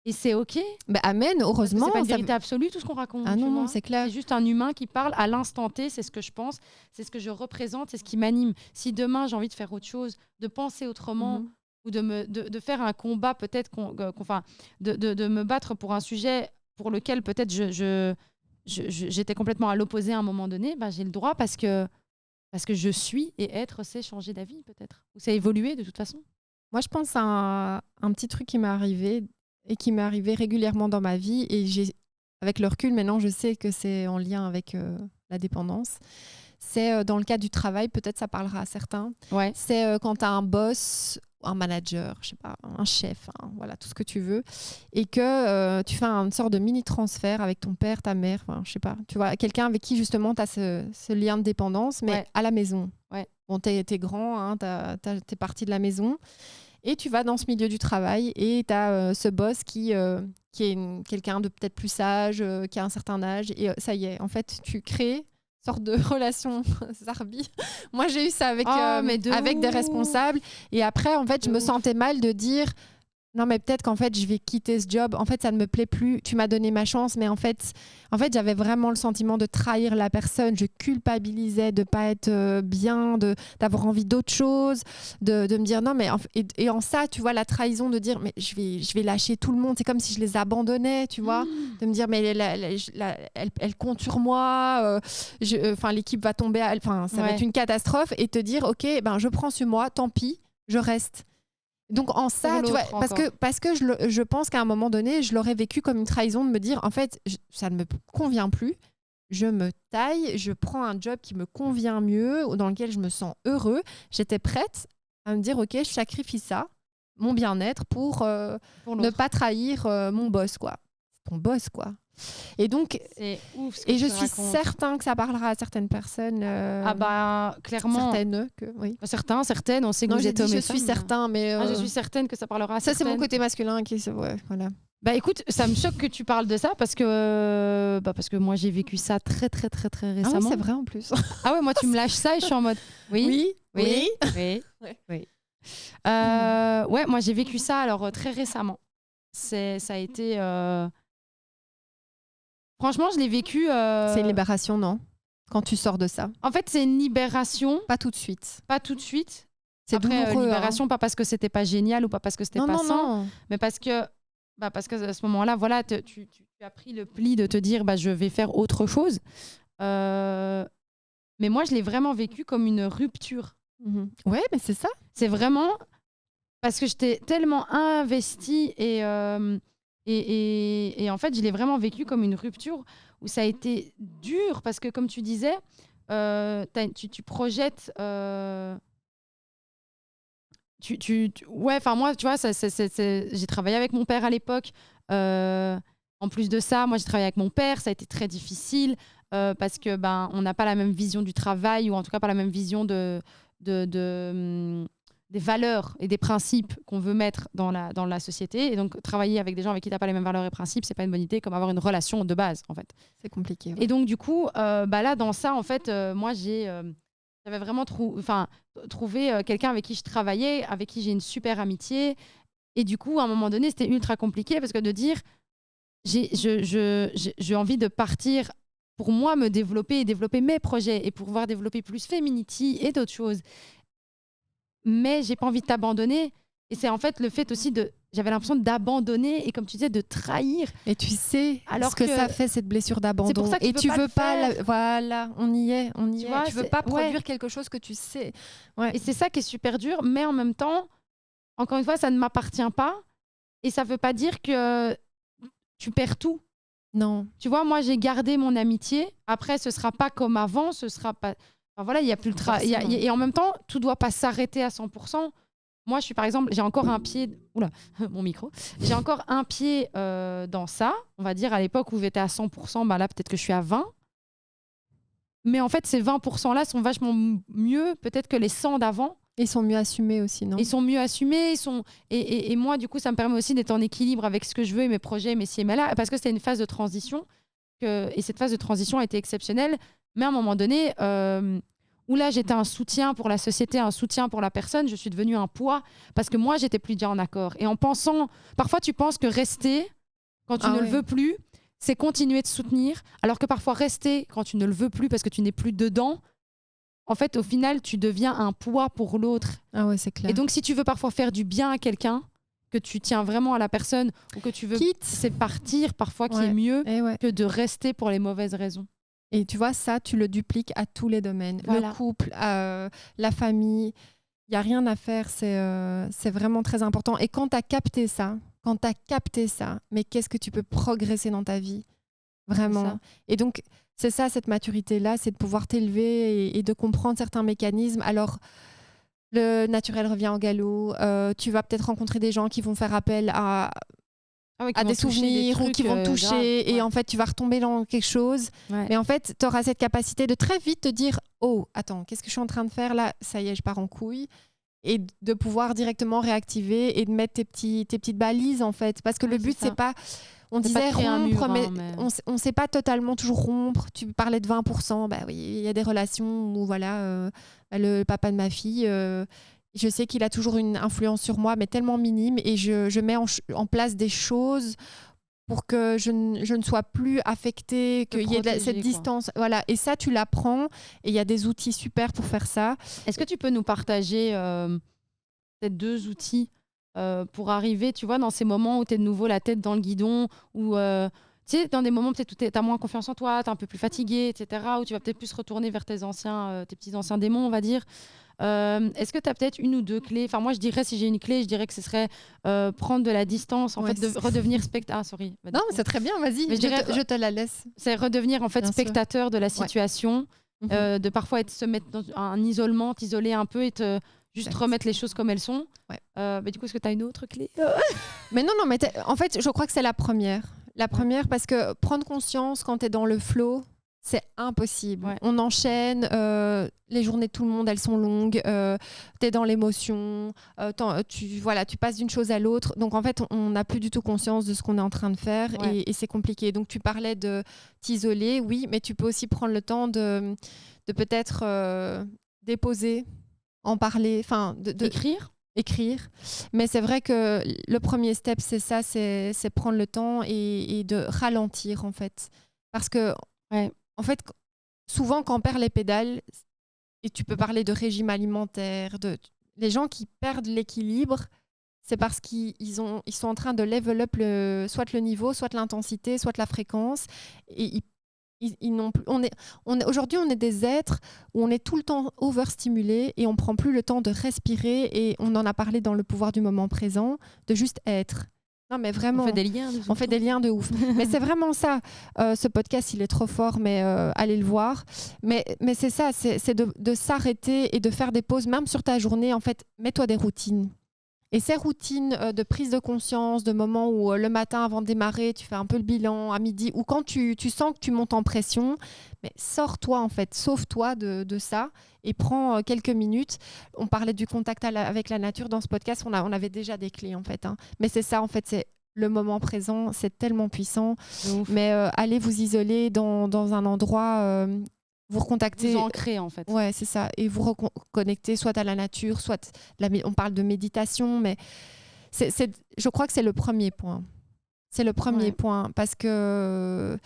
Et c'est OK. Bah, amen, heureusement. C'est pas une ça- vérité absolue, tout ce qu'on raconte. Ah tu non, vois. non, c'est clair. C'est juste un humain qui parle à l'instant T, c'est ce que je pense, c'est ce que je représente, c'est ce qui m'anime. Si demain j'ai envie de faire autre chose, de penser autrement, Mhm. ou de faire un combat peut-être, enfin, de me battre pour un sujet pour lequel peut-être j'étais complètement à l'opposé à un moment donné, bah, j'ai le droit parce que je suis, et être, c'est changer d'avis peut-être. Ou c'est évoluer de toute façon. Moi, je pense à un petit truc qui m'est arrivé et qui m'est arrivé régulièrement dans ma vie. Et avec le recul, maintenant, je sais que c'est en lien avec la dépendance. C'est dans le cadre du travail, peut-être ça parlera à certains. Ouais. C'est quand tu as un boss, un manager, je sais pas, un chef, voilà, tout ce que tu veux, et que tu fais une sorte de mini transfert avec ton père, ta mère, je sais pas, tu vois, quelqu'un avec qui justement tu as ce lien de dépendance, mais à la maison. Ouais. Bon, t'es grand, t'es parti de la maison, et tu vas dans ce milieu du travail, et tu as ce boss qui est quelqu'un de peut-être plus sage, qui a un certain âge, et ça y est, en fait, tu crées sorte de relation Zarbi. Moi, j'ai eu ça avec des responsables. Et après, en fait, je me sentais mal de dire non, mais peut-être qu'en fait, je vais quitter ce job. En fait, ça ne me plaît plus. Tu m'as donné ma chance. Mais en fait, j'avais vraiment le sentiment de trahir la personne. Je culpabilisais de ne pas être bien, d'avoir envie d'autre chose, de me dire non, mais et en ça, tu vois, la trahison de dire mais je vais lâcher tout le monde. C'est comme si je les abandonnais, tu vois. De me dire mais elle compte sur moi. L'équipe va tomber. Ça va être une catastrophe. Et te dire ok, ben, je prends sur moi. Tant pis, je reste. Donc en ça, tu vois, parce que je pense qu'à un moment donné, je l'aurais vécu comme une trahison de me dire, en fait, ça ne me convient plus, je me taille, je prends un job qui me convient mieux, dans lequel je me sens heureux. J'étais prête à me dire, ok, je sacrifie ça, mon bien-être, pour ne pas trahir mon boss, quoi. C'est ton boss, quoi. Et donc, c'est ouf ce que et je tu suis racontes. certain que ça parlera à certaines personnes. Ah bah clairement. Certaines, oui. Certaines, on sait que vous êtes hommes et femmes. Je suis certain, mais je suis certaine que ça parlera à ça, certaines. c'est mon côté masculin qui voilà. Bah écoute, ça me choque que tu parles de ça parce que moi j'ai vécu ça très très très très récemment. Ah oui, c'est vrai en plus. Ah ouais, moi tu me lâches ça et je suis en mode oui. Ouais, moi j'ai vécu ça alors très récemment. Ça a été franchement, je l'ai vécu C'est une libération, non? Quand tu sors de ça. En fait, c'est une libération. Pas tout de suite. Pas tout de suite. C'est après douloureux, libération, pas parce que c'était pas génial ou pas parce que c'était pas sain, mais parce que à ce moment-là, voilà, tu as pris le pli de te dire je vais faire autre chose. Mais moi, je l'ai vraiment vécu comme une rupture. Ouais, mais c'est ça. C'est vraiment parce que j'étais tellement investie et en fait, je l'ai vraiment vécu comme une rupture où ça a été dur parce que, comme tu disais, tu projettes. Moi, tu vois, j'ai travaillé avec mon père à l'époque. En plus de ça, moi, j'ai travaillé avec mon père. Ça a été très difficile parce que on n'a pas la même vision du travail ou en tout cas pas la même vision des valeurs et des principes qu'on veut mettre dans la société. Et donc, travailler avec des gens avec qui tu n'as pas les mêmes valeurs et principes, c'est pas une bonne idée, comme avoir une relation de base, en fait. C'est compliqué. Ouais. Et donc, du coup, là, dans ça, en fait, moi, j'avais vraiment trouvé quelqu'un avec qui je travaillais, avec qui j'ai une super amitié. Et du coup, à un moment donné, c'était ultra compliqué parce que de dire, j'ai envie de partir pour moi, me développer et développer mes projets et pouvoir développer plus Feminity et d'autres choses. Mais j'ai pas envie de t'abandonner. Et c'est en fait le fait aussi de... J'avais l'impression d'abandonner et comme tu disais, de trahir. Et tu sais Alors ce que que ça fait, cette blessure d'abandon. c'est pour ça que et tu veux pas... le faire. Voilà, on y est. Tu vois, tu veux c'est- pas produire ouais. quelque chose que tu sais. Et c'est ça qui est super dur. Mais en même temps, encore une fois, ça ne m'appartient pas. Et ça veut pas dire que tu perds tout. Non. Tu vois, moi, j'ai gardé mon amitié. Après, ce sera pas comme avant. Ce sera pas... Enfin, voilà, il y a plus le travail. Et en même temps, tout doit pas s'arrêter à 100%. Moi, je suis par exemple, j'ai encore un pied... Oula, mon micro. J'ai encore un pied dans ça. On va dire, à l'époque où j'étais à 100%, bah là, peut-être que je suis à 20%. Mais en fait, ces 20%-là sont vachement mieux, peut-être que les 100 d'avant. Ils sont mieux assumés aussi, non? Ils sont mieux assumés. Et moi, du coup, ça me permet aussi d'être en équilibre avec ce que je veux et mes projets, mes ci et mes là. Parce que c'était une phase de transition. Et cette phase de transition a été exceptionnelle. Mais à un moment donné... où là, j'étais un soutien pour la société, un soutien pour la personne, je suis devenue un poids parce que moi, j'étais plus déjà en accord. Et en pensant, parfois, tu penses que rester, quand tu ne le veux plus, c'est continuer de soutenir, alors que parfois, rester, quand tu ne le veux plus parce que tu n'es plus dedans, en fait, au final, tu deviens un poids pour l'autre. Ah ouais, c'est clair. Et donc, si tu veux parfois faire du bien à quelqu'un, que tu tiens vraiment à la personne ou que tu veux... C'est partir parfois qui est mieux que de rester pour les mauvaises raisons. Et tu vois, ça, tu le dupliques à tous les domaines. Voilà. Le couple, la famille, il n'y a rien à faire. C'est vraiment très important. Et quand tu as capté ça, mais qu'est-ce que tu peux progresser dans ta vie? Vraiment. Et donc, c'est ça, cette maturité-là, c'est de pouvoir t'élever et de comprendre certains mécanismes. Alors, le naturel revient au galop. Tu vas peut-être rencontrer des gens qui vont faire appel à des souvenirs ou qui vont te toucher et en fait tu vas retomber dans quelque chose mais en fait tu auras cette capacité de très vite te dire oh attends, qu'est-ce que je suis en train de faire là, ça y est, je pars en couille, et de pouvoir directement réactiver et de mettre tes petites balises en fait, parce que le but c'est pas, on disait rompre, mais on sait pas totalement toujours rompre. Tu parlais de 20%, bah oui, il y a des relations où voilà, le papa de ma fille, je sais qu'il a toujours une influence sur moi, mais tellement minime, et je mets en place des choses pour que je ne sois plus affectée, qu'il y ait cette distance. Voilà. Et ça, tu l'apprends, et il y a des outils super pour faire ça. Est-ce que tu peux nous partager peut-être 2 outils pour arriver, tu vois, dans ces moments où tu es de nouveau la tête dans le guidon, où tu sais, dans des moments peut-être où tu as moins confiance en toi, tu es un peu plus fatigué, etc., où tu vas peut-être plus retourner vers tes petits anciens démons, on va dire. Est-ce que tu as peut-être 1 ou 2 clés? Enfin, moi, je dirais, si j'ai une clé, je dirais que ce serait prendre de la distance, en fait, de redevenir spectateur. Ah, sorry. Non, mais c'est très bien, vas-y, je te la laisse. C'est redevenir, en fait, spectateur de la situation, de parfois se mettre dans un isolement, t'isoler un peu et juste remettre les choses comme elles sont. Mais du coup, est-ce que tu as une autre clé? Mais non, mais en fait, je crois que c'est la première. La première, parce que prendre conscience quand tu es dans le flow, c'est impossible. On enchaîne, les journées de tout le monde, elles sont longues, tu es dans l'émotion, tu passes d'une chose à l'autre. Donc en fait, on n'a plus du tout conscience de ce qu'on est en train de faire, et c'est compliqué. Donc tu parlais de t'isoler, oui, mais tu peux aussi prendre le temps de peut-être déposer, en parler, enfin écrire. Mais c'est vrai que le premier step, c'est ça, c'est prendre le temps et de ralentir, en fait. Parce que, en fait, souvent, quand on perd les pédales, et tu peux parler de régime alimentaire, les gens qui perdent l'équilibre, c'est parce qu'ils sont en train de level up soit le niveau, soit l'intensité, soit la fréquence. Et ils n'ont plus, aujourd'hui, on est des êtres où on est tout le temps overstimulé et on prend plus le temps de respirer, et on en a parlé dans le pouvoir du moment présent, de juste être. Non, mais vraiment. On fait des liens de ouf. Mais c'est vraiment ça. Ce podcast, il est trop fort, mais allez le voir. Mais c'est ça, c'est de s'arrêter et de faire des pauses, même sur ta journée. En fait, mets-toi des routines. Et ces routines de prise de conscience, de moments où le matin, avant de démarrer, tu fais un peu le bilan, à midi, ou quand tu sens que tu montes en pression, mais sors-toi, en fait, sauve-toi de ça et prends quelques minutes. On parlait du contact avec la nature dans ce podcast, on avait déjà des clés, en fait. Mais c'est ça, en fait, c'est le moment présent, c'est tellement puissant. Mais allez vous isoler dans un endroit... vous recontactez, vous ancrez, en fait. Ouais, c'est ça. Et vous reconnectez soit à la nature, soit on parle de méditation, mais il y a des moments où il faut juste être. Et c'est ça, en fait, c'est le moment présent. Et allez vous isoler dans un endroit, vous recontactez, soit à la nature, soit de la... On parle de méditation, mais il y a des moments où il faut juste être. Et vous reconnectez soit à la nature, soit de la... On parle de méditation, mais je crois que c'est le premier point. C'est le premier point parce que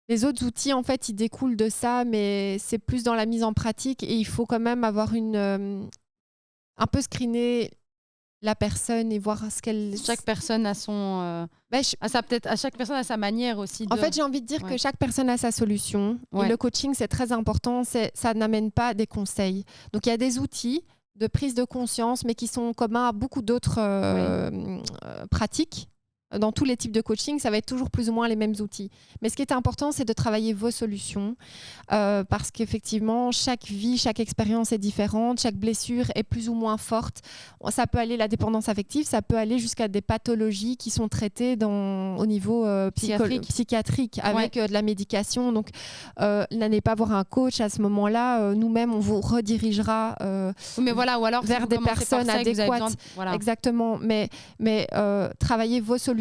les autres outils, en fait, ils découlent de ça, mais c'est plus dans la mise en pratique et il faut quand même avoir un peu screener la personne et voir ce qu'elle... Chaque personne a son... chaque personne a sa manière aussi. En fait, j'ai envie de dire que chaque personne a sa solution. Et le coaching, c'est très important. Ça n'amène pas des conseils. Donc, il y a des outils de prise de conscience, mais qui sont communs à beaucoup d'autres pratiques. Dans tous les types de coaching, ça va être toujours plus ou moins les mêmes outils. Mais ce qui est important, c'est de travailler vos solutions parce qu'effectivement, chaque vie, chaque expérience est différente, chaque blessure est plus ou moins forte. Ça peut aller, la dépendance affective, ça peut aller jusqu'à des pathologies qui sont traitées au niveau psychiatrique avec de la médication. Donc, n'allez pas voir un coach à ce moment-là. Nous-mêmes, on vous redirigera ou alors, vers des personnes adéquates. Exactement. Mais travaillez vos solutions.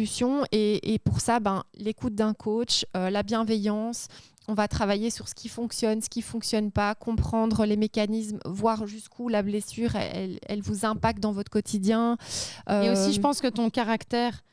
Et pour ça, l'écoute d'un coach, la bienveillance, on va travailler sur ce qui fonctionne pas, comprendre les mécanismes, voir jusqu'où la blessure, elle vous impacte dans votre quotidien. Et aussi, je pense que ton caractère,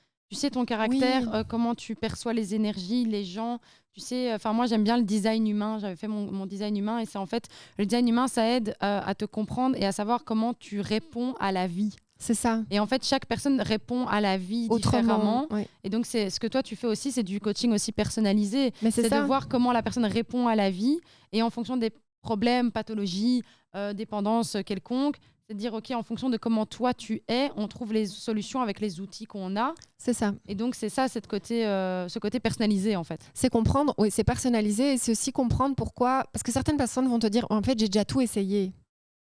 comment tu perçois les énergies, les gens, tu sais, moi j'aime bien le design humain, j'avais fait mon design humain et c'est en fait, le design humain, ça aide à te comprendre et à savoir comment tu réponds à la vie. C'est ça. Et en fait, chaque personne répond à la vie différemment. Et donc, c'est ce que toi, tu fais aussi, c'est du coaching aussi personnalisé. Mais c'est de voir comment la personne répond à la vie. Et en fonction des problèmes, pathologies, dépendances quelconques, c'est de dire, OK, en fonction de comment toi, tu es, on trouve les solutions avec les outils qu'on a. C'est ça. Et donc, c'est ça, ce côté personnalisé, en fait. C'est comprendre, c'est personnalisé. Et c'est aussi comprendre pourquoi... Parce que certaines personnes vont te dire, en fait, j'ai déjà tout essayé.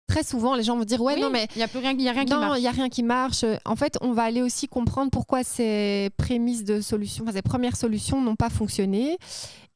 Très souvent, les gens vont dire non, mais il y a rien qui marche. Non, il y a rien qui marche. En fait, on va aller aussi comprendre pourquoi ces prémices de solutions, ces premières solutions n'ont pas fonctionné.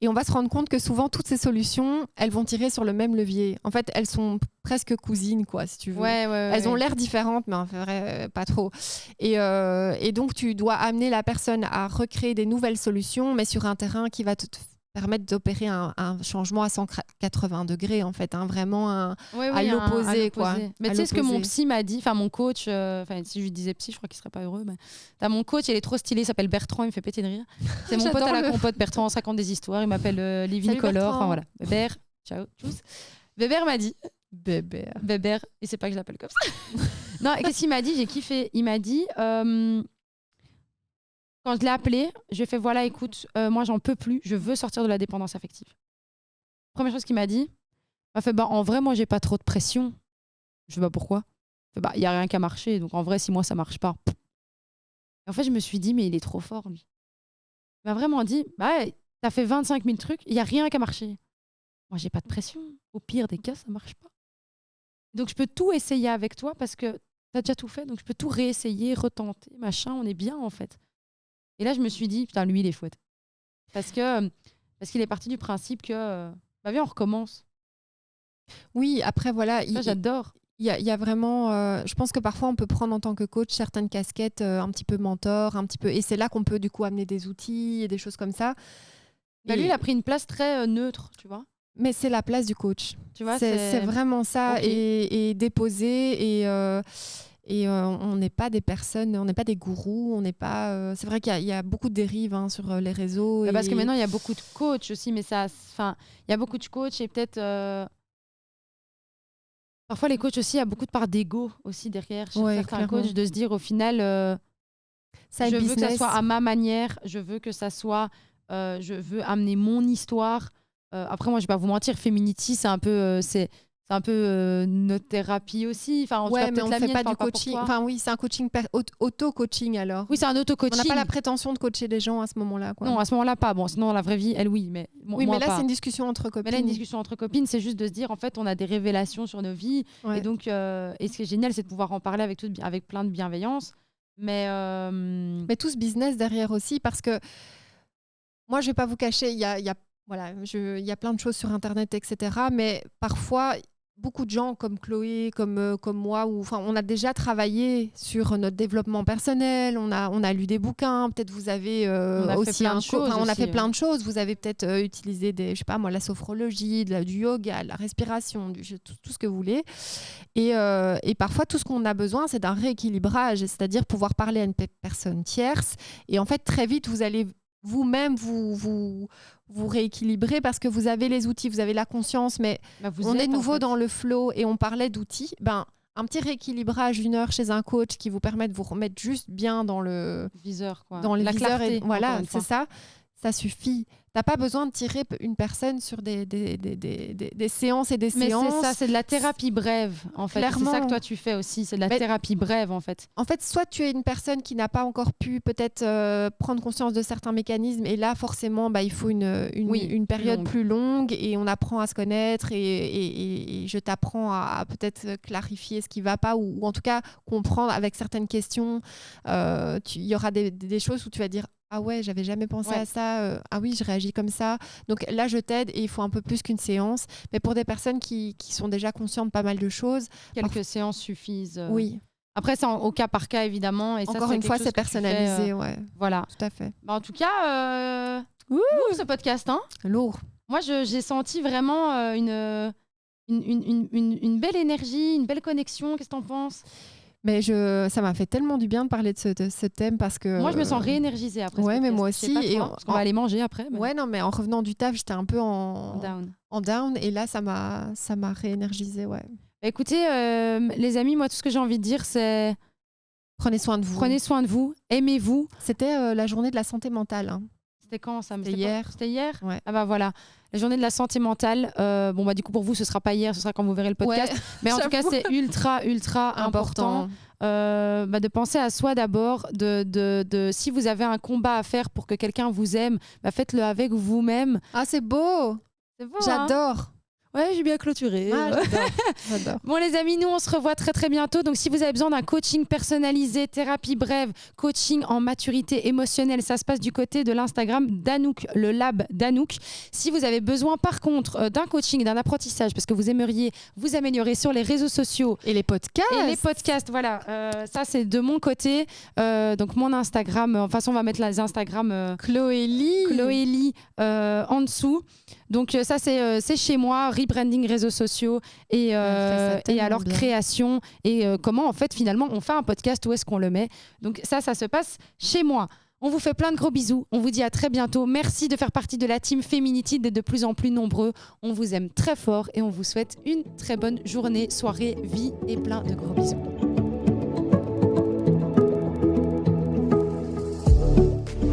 Et on va se rendre compte que souvent, toutes ces solutions, elles vont tirer sur le même levier. En fait, elles sont presque cousines, quoi, si tu veux. Elles ont l'air différentes, mais en vrai, pas trop. Et donc, tu dois amener la personne à recréer des nouvelles solutions, mais sur un terrain qui va te permettre d'opérer un changement à 180 degrés, en fait, vraiment à l'opposé. Quoi. Mais tu sais ce que mon psy m'a dit, mon coach, si je lui disais psy, je crois qu'il serait pas heureux. Mais... mon coach, il est trop stylé, il s'appelle Bertrand, il me fait péter de rire. C'est mon pote à la compote, Bertrand, on se raconte des histoires, il m'appelle Living Color. Voilà. Bébert, ciao, tchuss. Bébert m'a dit... Bébert, il sait pas que je l'appelle comme ça. Non, qu'est-ce qu'il m'a dit? J'ai kiffé. Il m'a dit... Quand je l'ai appelé, je lui ai fait voilà, écoute, moi j'en peux plus, je veux sortir de la dépendance affective. Première chose qu'il m'a dit, il m'a fait en vrai, moi j'ai pas trop de pression. Je sais pas pourquoi. Il y a rien qu'à marcher, donc en vrai, si moi ça marche pas. Et en fait, je me suis dit, mais il est trop fort lui. Il m'a vraiment dit, t'as fait 25 000 trucs, il y a rien qu'à marcher. Moi j'ai pas de pression. Au pire des cas, ça marche pas. Donc je peux tout essayer avec toi parce que t'as déjà tout fait, donc je peux tout réessayer, retenter, machin, on est bien en fait. Et là, je me suis dit, putain, lui, il est chouette. Parce qu'il est parti du principe que, viens, on recommence. Oui, après, voilà. J'adore. Il y a vraiment... je pense que parfois, on peut prendre en tant que coach certaines casquettes un petit peu mentor, un petit peu... Et c'est là qu'on peut, du coup, amener des outils et des choses comme ça. Lui, il a pris une place très neutre, tu vois. Mais c'est la place du coach. Tu vois, c'est vraiment ça. Okay. Et déposer et on n'est pas des personnes, on n'est pas des gourous, on n'est pas. C'est vrai qu'il y a beaucoup de dérives sur les réseaux. Parce que maintenant il y a beaucoup de coachs aussi, mais il y a beaucoup de coachs et peut-être parfois les coachs aussi, il y a beaucoup de part d'ego aussi derrière chez certains coachs, de se dire au final, je veux que ça soit à ma manière, je veux que ça soit, je veux amener mon histoire. Après moi je vais pas vous mentir, Feminity c'est un peu c'est un peu notre thérapie aussi. Enfin, en tout cas, mais on ne fait pas du coaching. Enfin, oui, c'est un coaching auto-coaching alors. Oui, c'est un auto-coaching. On n'a pas la prétention de coacher des gens à ce moment-là. Quoi. Non, à ce moment-là, pas. Bon, sinon, dans la vraie vie, elle, oui. Mais oui, moi, mais là, pas. c'est une discussion entre copines. Mais là, une discussion entre copines, c'est juste de se dire, en fait, on a des révélations sur nos vies. Ouais. Et donc, et ce qui est génial, c'est de pouvoir en parler avec plein de bienveillance. Mais tout ce business derrière aussi, parce que moi, je ne vais pas vous cacher, il y a plein de choses sur Internet, etc. Mais parfois... beaucoup de gens comme Chloé, comme moi, on a déjà travaillé sur notre développement personnel, on a lu des bouquins, peut-être vous avez aussi on a fait plein de choses, vous avez peut-être utilisé je sais pas moi, la sophrologie, du yoga, de la respiration, tout ce que vous voulez. Et parfois, tout ce qu'on a besoin, c'est d'un rééquilibrage, c'est-à-dire pouvoir parler à une personne tierce. Et en fait, très vite, vous allez vous-même vous rééquilibrer parce que vous avez les outils, vous avez la conscience, mais on est nouveau dans le flow et on parlait d'outils. Un petit rééquilibrage, 1 heure chez un coach qui vous permet de vous remettre juste bien dans le viseur, quoi. Dans la clarté. Voilà, c'est ça. Ça suffit. T'as pas besoin de tirer une personne sur des séances et des séances. Mais c'est ça, c'est de la thérapie brève, en fait. C'est ça que toi, tu fais aussi. C'est de la thérapie brève, en fait. En fait, soit tu es une personne qui n'a pas encore pu peut-être prendre conscience de certains mécanismes, et là, forcément, il faut une période plus longue, et on apprend à se connaître, et je t'apprends à peut-être clarifier ce qui ne va pas, ou en tout cas comprendre avec certaines questions. Il y aura des choses où tu vas dire « Ah ouais, j'avais jamais pensé à ça. Ah oui, je réagis comme ça. » Donc là, je t'aide et il faut un peu plus qu'une séance. Mais pour des personnes qui sont déjà conscientes de pas mal de choses... Quelques séances suffisent. Oui. Après, c'est au cas par cas, évidemment. Et encore une fois, c'est personnalisé. Voilà. Tout à fait. En tout cas, lourd ce podcast. Hein. Lourd. Moi, j'ai senti vraiment une belle énergie, une belle connexion. Qu'est-ce que t'en penses ? Mais ça m'a fait tellement du bien de parler de ce thème parce que... Moi, je me sens réénergisée après. Ouais, mais moi aussi. Parce qu'on va aller manger après. Mais... Ouais, non, mais en revenant du taf, j'étais un peu en down. Et là, ça m'a réénergisée, ouais. Écoutez, les amis, moi, tout ce que j'ai envie de dire, c'est... Prenez soin de vous. Prenez soin de vous. Aimez-vous. C'était la journée de la santé mentale. Hein. C'était quand ça ? C'était hier. C'était hier ? Ouais. Ah bah voilà. La journée de la santé mentale. Du coup, pour vous, ce sera pas hier, ce sera quand vous verrez le podcast. Ouais, mais en tout cas, c'est ultra important. De penser à soi d'abord. Si vous avez un combat à faire pour que quelqu'un vous aime, faites-le avec vous-même. Ah, c'est beau. C'est beau. J'adore. Hein. Ouais, j'ai bien clôturé. Ah, j'adore. Bon, les amis, nous, on se revoit très, très bientôt. Donc, si vous avez besoin d'un coaching personnalisé, thérapie brève, coaching en maturité émotionnelle, ça se passe du côté de l'Instagram d'Anouk, le lab d'Anouk. Si vous avez besoin, par contre, d'un coaching, d'un apprentissage, parce que vous aimeriez vous améliorer sur les réseaux sociaux. Et les podcasts. Voilà. Ça, c'est de mon côté. Donc, mon Instagram. De toute façon, on va mettre les Instagram Chloélie en dessous. Donc, ça, c'est chez moi. Rebranding réseaux sociaux et alors bien. Création et comment en fait finalement on fait un podcast, où est-ce qu'on le met. Donc ça se passe chez moi. On vous fait plein de gros bisous, on vous dit à très bientôt. Merci de faire partie de la team Féminity, d'être de plus en plus nombreux. On vous aime très fort et on vous souhaite une très bonne journée, soirée, vie et plein de gros bisous.